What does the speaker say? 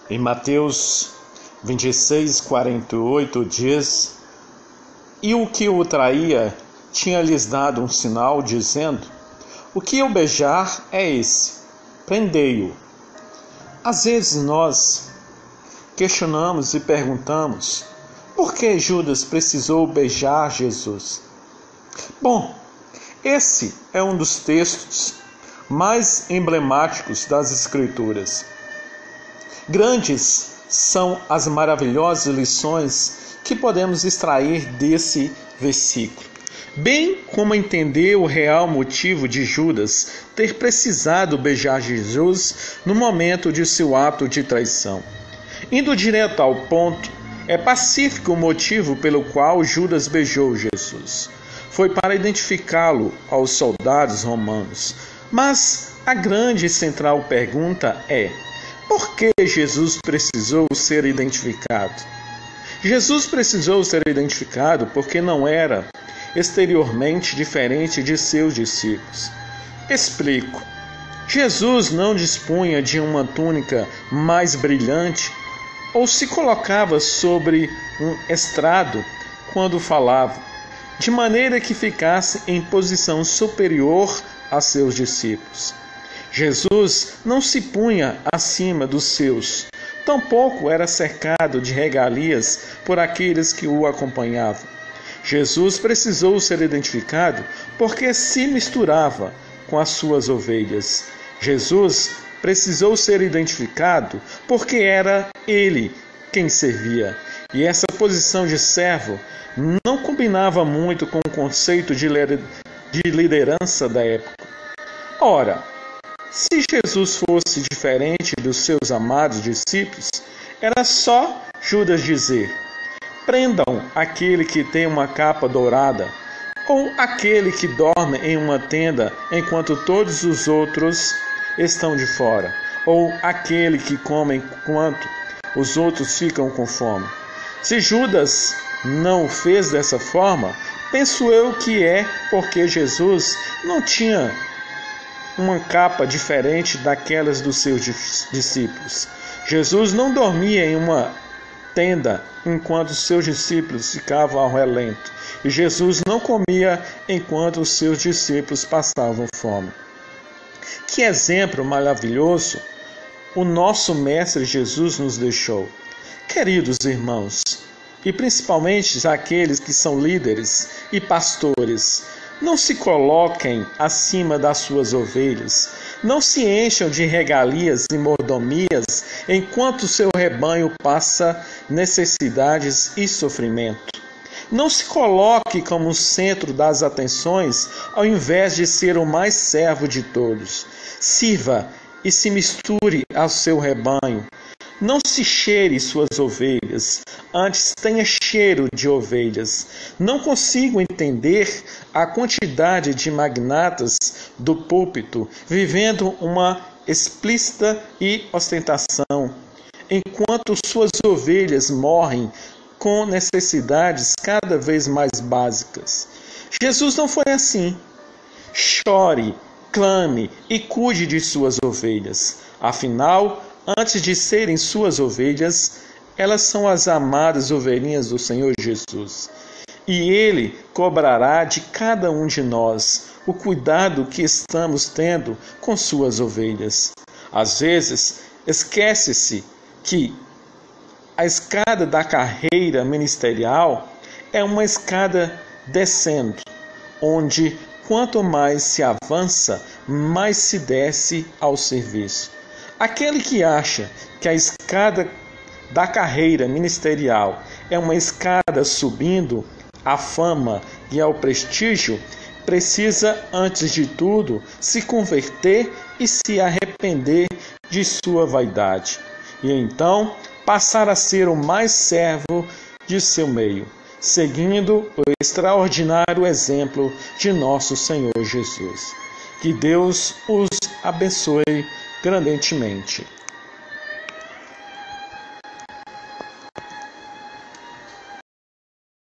Em Mateus 26:48 diz: E o que o traía tinha-lhes dado um sinal, dizendo: O que eu beijar é esse, prendei-o. Às vezes nós questionamos e perguntamos: por que Judas precisou beijar Jesus? Bom, esse é um dos textos mais emblemáticos das Escrituras. Grandes são as maravilhosas lições que podemos extrair desse versículo, bem como entender o real motivo de Judas ter precisado beijar Jesus no momento de seu ato de traição. Indo direto ao ponto, é pacífico o motivo pelo qual Judas beijou Jesus. Foi para identificá-lo aos soldados romanos. Mas a grande e central pergunta é: por que Jesus precisou ser identificado? Jesus precisou ser identificado porque não era exteriormente diferente de seus discípulos. Explico. Jesus não dispunha de uma túnica mais brilhante ou se colocava sobre um estrado quando falava, de maneira que ficasse em posição superior a seus discípulos. Jesus não se punha acima dos seus, tampouco era cercado de regalias por aqueles que o acompanhavam. Jesus precisou ser identificado porque se misturava com as suas ovelhas. Jesus precisou ser identificado porque era ele quem servia. E essa posição de servo não combinava muito com o conceito de liderança da época. Ora, se Jesus fosse diferente dos seus amados discípulos, era só Judas dizer: prendam aquele que tem uma capa dourada, ou aquele que dorme em uma tenda enquanto todos os outros estão de fora, ou aquele que come enquanto os outros ficam com fome. Se Judas não o fez dessa forma, penso eu que é porque Jesus não tinha uma capa diferente daquelas dos seus discípulos. Jesus não dormia em uma tenda enquanto os seus discípulos ficavam ao relento. E Jesus não comia enquanto os seus discípulos passavam fome. Que exemplo maravilhoso o nosso Mestre Jesus nos deixou. Queridos irmãos, e principalmente aqueles que são líderes e pastores, não se coloquem acima das suas ovelhas, não se encham de regalias e mordomias enquanto seu rebanho passa necessidades e sofrimento. Não se coloque como o centro das atenções ao invés de ser o mais servo de todos. Sirva e se misture ao seu rebanho. Não se cheire suas ovelhas, antes tenha cheiro de ovelhas. Não consigo entender a quantidade de magnatas do púlpito vivendo uma explícita e ostentação, enquanto suas ovelhas morrem com necessidades cada vez mais básicas. Jesus não foi assim. Chore, clame e cuide de suas ovelhas. Afinal, antes de serem suas ovelhas, elas são as amadas ovelhinhas do Senhor Jesus. E Ele cobrará de cada um de nós o cuidado que estamos tendo com suas ovelhas. Às vezes, esquece-se que a escada da carreira ministerial é uma escada descendo, onde quanto mais se avança, mais se desce ao serviço. Aquele que acha que a escada da carreira ministerial é uma escada subindo à fama e ao prestígio, precisa, antes de tudo, se converter e se arrepender de sua vaidade, e então passar a ser o mais servo de seu meio, seguindo o extraordinário exemplo de nosso Senhor Jesus. Que Deus os abençoe grandemente.